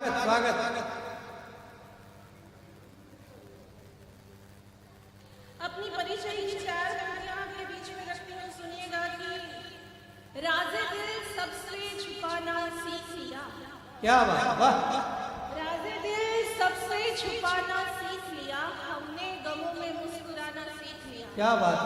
स्वागत। अपनी परिचय की चार पंक्तियां आपके बीच में रखती हूँ, सुनिएगा कि राज़े दिल सबसे छुपाना सीख लिया। क्या बात, वाह। राज़े दिल सबसे छुपाना सीख लिया, हमने गमों में मुस्कुराना सीख लिया। क्या बात।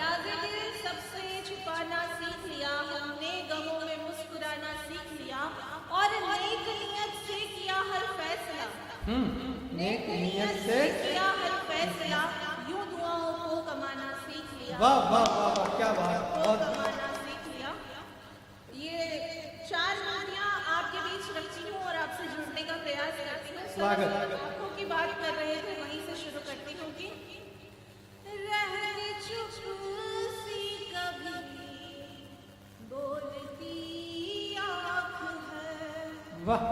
राज़े दिल सबसे छुपाना सीख लिया, हमने गमों में मुस्कुराना सीख लिया और नेक नियत से किया हर फैसला। नेक नियत से किया हर फैसला, यूं दुआओं को कमाना सीख लिया। वाह वाह वाह वाह, क्या बात। बहुत कमाना सीख लिया। ये चार पंक्तियां आपके बीच रखती हूँ और आपसे जुड़ने का प्रयास करती हूँ। स्वागत। आंखों की बात कर रहे थे, वहीं से शुरू करती हूँ कि रहने चुप सी कभी बोलती आँख है। वाह।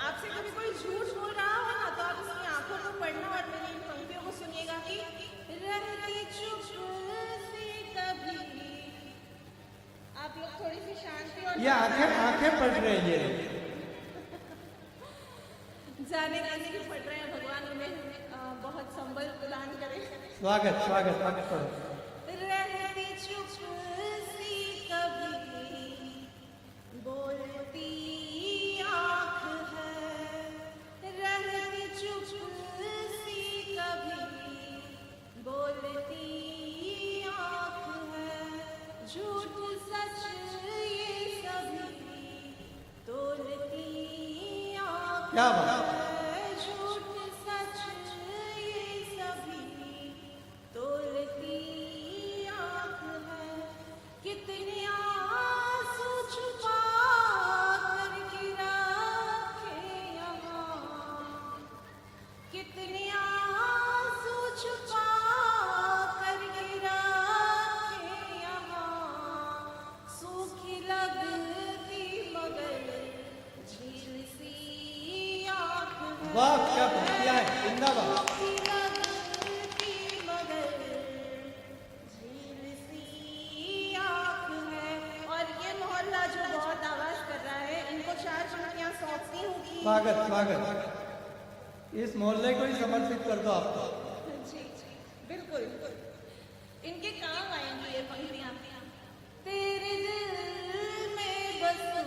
आपसे कभी कोई झूठ बोल रहा हो ना, तो आप उसकी आंखों को पढ़ना और मेरी इन पंक्तियों को सुनिएगा कि रहती चुप सी कभी। आप लोग थोड़ी सी शांति और ये आंखें पढ़ रहे हैं ये। जाने कैसे भी पढ़ रहे हैं, भगवान उन्हें बहुत संबल प्रदान करे। स्वागत स्वागत, स्वागत करो। रहती चुप सी कभी बोलती आँख है। रहती चुप सी कभी बोलती आँख है। झूठ सच ये सभी तोलती आँख क्या बात। है। झूठ सच ये सभी तोलती आँख है। कितने आंसू छुपा कर गिरा के यहाँ। कितने आंसू छुपा कर गिरा के यहाँ। सूखी लगती मगर झील सी आँख है। वाह, क्या पंक्तियां हैं, जिंदाबाद। सूखी लगती मगर झील सी आँख है। और ये मोहल्ला जो बहुत आवाज कर रहा है, इनको चार पंक्तियां सौंपती हूँ कि स्वागत स्वागत। इस मोहल्ले को ही समर्पित कर दो आपको। जी बिल्कुल, इनके काम आएंगी ये पंक्तियां। तेरे दिल में बसूं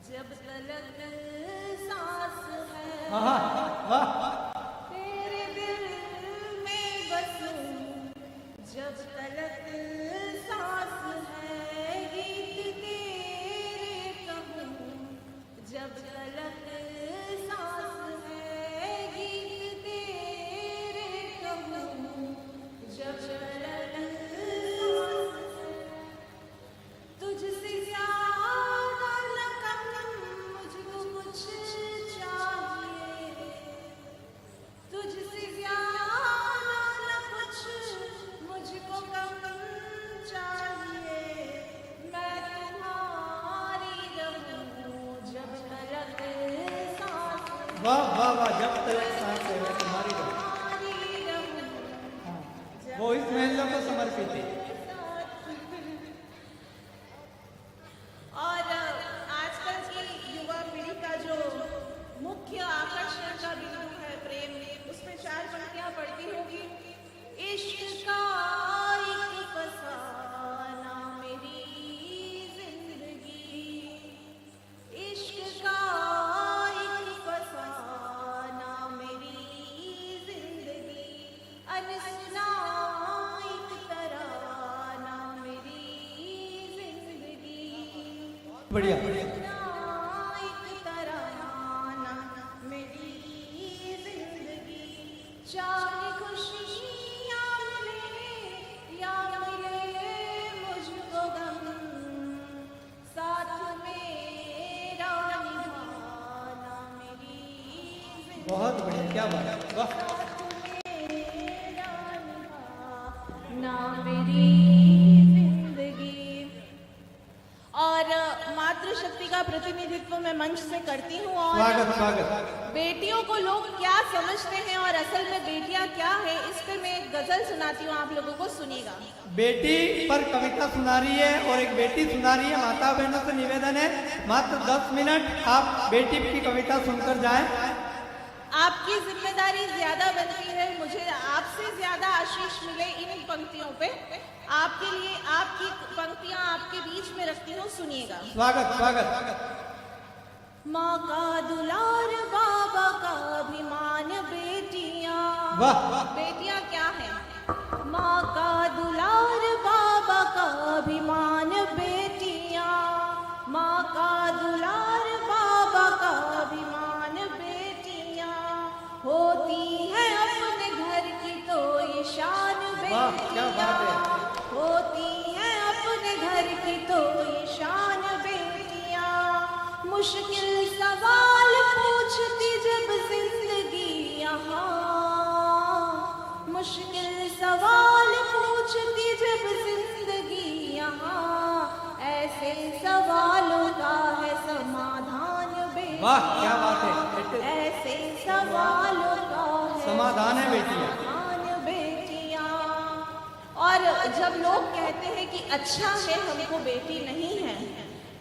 जब तलक सांस है। वाह। तेरे दिल में बसूं जब तलक सांस है। गीत तेरे कहूँ जब तलक सांस है। गीत तेरे कहूँ जब तलक सांस है। तुझसे ज्यादा न कम मुझको कुछ चाहिए। तुझसे ज्यादा न कुछ मुझको कम चाहिए। मैं तुम्हारी रहूं जब तलक सांस है। वाह वाह वाह, जब तक सांस है मैं तुम्हारी रहूं। तुम्हारी रहूं जब वो इस महिला को समर्पित है। और आजकल की युवा पीढ़ी का जो मुख्य आकर्षण का बिंदु है प्रेम, उसमें चार पंक्तियां पढ़ती होगी। इश्क का एक फसाना मेरी जिंदगी। इश्क का एक फसाना मेरी जिंदगी। अनसुना एक तराना मेरी जिंदगी। बढ़िया। एक तराना मेरी जिंदगी। चाहे खुशियाँ मिले या मिले मुझको गम, साथ मेरा निभाना मेरी जिंदगी। बहुत बढ़िया, क्या बात। वाह। मेरा निभाना मेरी जिंदगी। और मातृशक्ति का प्रतिनिधि प्रतिनिधित्व मैं मंच से करती हूँ और स्वागत स्वागत। बेटियों को लोग क्या समझते हैं और असल में बेटियां क्या है, इस पे मैं एक गजल सुनाती हूँ, आप लोगों को सुनिएगा। बेटी पर कविता सुना रही है और एक बेटी सुना रही है। माता बहनों से निवेदन है मात्र 10 मिनट आप बेटी की कविता सुनकर जाएं। आपकी जिम्मेदारी ज्यादा बनती है, मुझे आपसे ज्यादा आशीष मिले इन पंक्तियों पे। आपके लिए आपकी पंक्तियां आपके बीच में रखती हूँ, सुनिएगा। स्वागत स्वागत। माँ का दुलार बाबा का अभिमान बेटियां। वाह। बेटियां क्या है? माँ का दुलार बाबा का अभिमान बेटियां। माँ का दुलार बाबा का अभिमान बेटियां। होती है अपने घर की तो ये शान वाह, क्या बात है। बेटियां। होती है अपने घर की तो ये शान बेटियां। मुश्किल सवाल पूछती जब जिंदगी यहाँ। मुश्किल सवाल पूछती जब जिंदगी यहाँ। ऐसे सवालों का है समाधान बेटियां। वाह, क्या बात है। ऐसे सवालों का है समाधान है बेटियां। समाधान बेटियां। और जब लोग कहते हैं कि अच्छा है हमको बेटी नहीं है,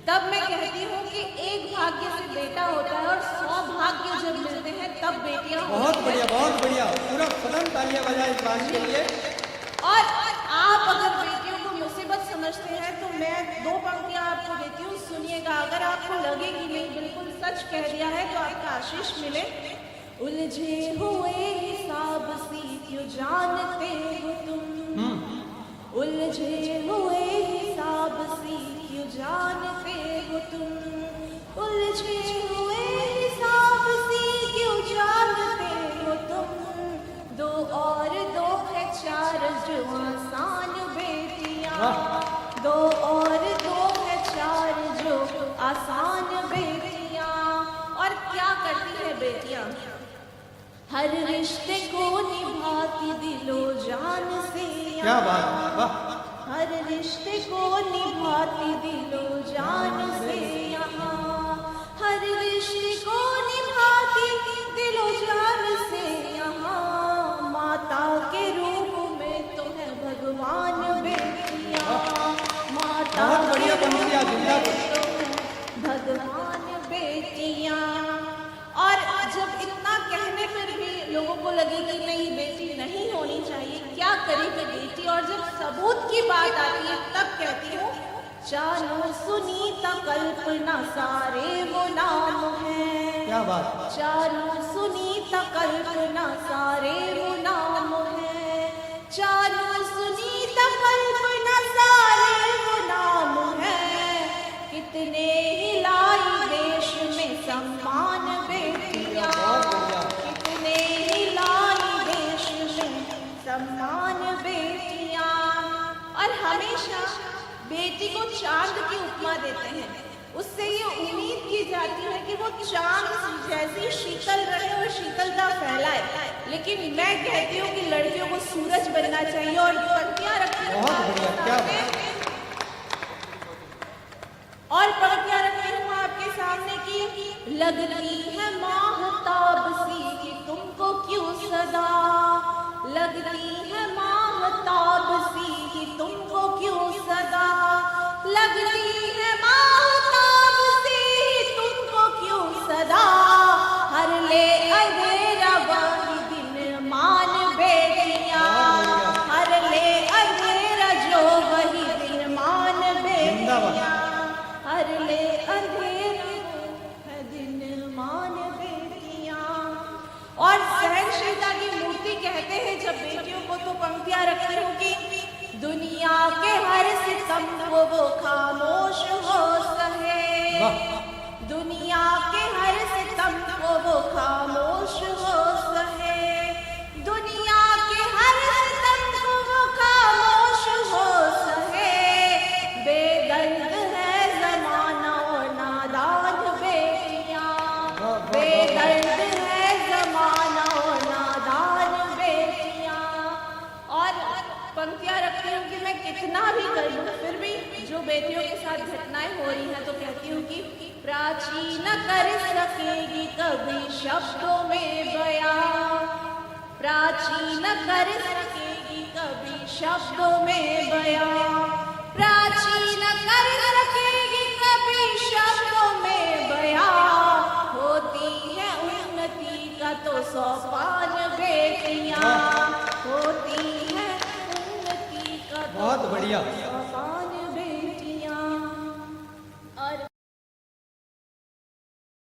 तब मैं कहती हूँ कि एक भाग्य से बेटा होता है और 100 भाग्य जब मिलते हैं तब बेटियां होती बहुत हैं। बढ़िया बहुत बढ़िया। पूरा सदन तालियां बजाए इस बात के लिए। और आप अगर बेटियों को मुसीबत समझते हैं तो मैं 2 पंक्तियां आपको देती हूँ, सुनिएगा। अगर आपको लगे कि नहीं बिल्कुल सच कह दिया है तो आपका आशीष मिले। उलझे हुए हिसाब सी क्यों जानते हो तुम। उलझे हुए हिसाब सी क्यों जानते हो तुम। उलझे हुए हिसाब सी क्यों जानते हो तुम। 2 और 2 है 4 जो आसान बेटियां। 2 और 2 है 4 जो आसान बेटियां। और क्या करती है बेटियां? हर रिश्ते को निभाती दिलो जान से। क्या बात है। वाह। हर रिश्ते को निभाती दिलो जान से यहाँ। हर रिश्ते को निभाती दिलो जान से यहाँ। माता के रूप में तो है भगवान बेटियां। माता बहुत बढ़िया के पंक्ति आप रूप जिंदा में तो है भगवान बेटियां। और जब इतना कहने पर भी लोगों को लगे कि नहीं बेटी नहीं होनी चाहिए, क्या करेगी बेटी? और जब सबूत की बात आती है तब कहती हूँ, चानू सुनीता कल्पना सारे वो नाम है। क्या बात। चानू सुनीता कल्पना सारे वो नाम है। चानू सुनीता कल्पना सारे वो नाम है। कितने ही लाई देश में सम्मान बेटियां। कितने ही लाई देश में सम्मान बेटियां। और हमेशा बेटी को चांद की उपमा देते हैं। उससे ये उम्मीद की जाती है कि वो चांद जैसी शीतल रहे और शीतलता फैलाए। लेकिन मैं कहती हूँ कि लड़कियों को सूरज बनना चाहिए। और पंक्तियां रखती हूँ बहुत बढ़िया। क्या बात। और पंक्तियां रखती हूँ आपके सामने की। लगती है माहताब सी कि तुमको क्यों सदा। लगती है माहताब सी कि तुमको क्यों सदा। लगती है माहताब सी तुमको क्यों सदा। हर ले अंधेरा वही दिन मान बेटियां। हर ले अंधेरा जो वही दिन मान बेटियां। हर ले अंधेरा है दिन मान बेटियां। और सहनशीलता की मूर्ति कहते हैं जब बेटियों को, तो पंक्तियां रखती हूँ कि दुनिया के हर सितम को वो खामोश हो सहे। दुनिया के हर सितम को वो खामोश हो सहे। दुनिया के हर सितम को वो खामोश हो सहे। बेदर्द है जमाना और नादान बेटियां। बेदर्द है जमाना और नादान बेटियां। और पंक्तियां रखती हूँ कि मैं कितना भी कर लूँ फिर भी जो बेटियों के साथ घटनाएं हो रही हैं तो कहती हूँ कि प्राची न कर सकेगी कभी शब्दों में बयां, प्राची न कर सकेगी कभी शब्दों में बयां, प्राची न कर सकेगी कभी शब्दों में बयां। होती है उन्नति का तो सोपान बेटियां, होती है उन्नति का तो बहुत बढ़िया।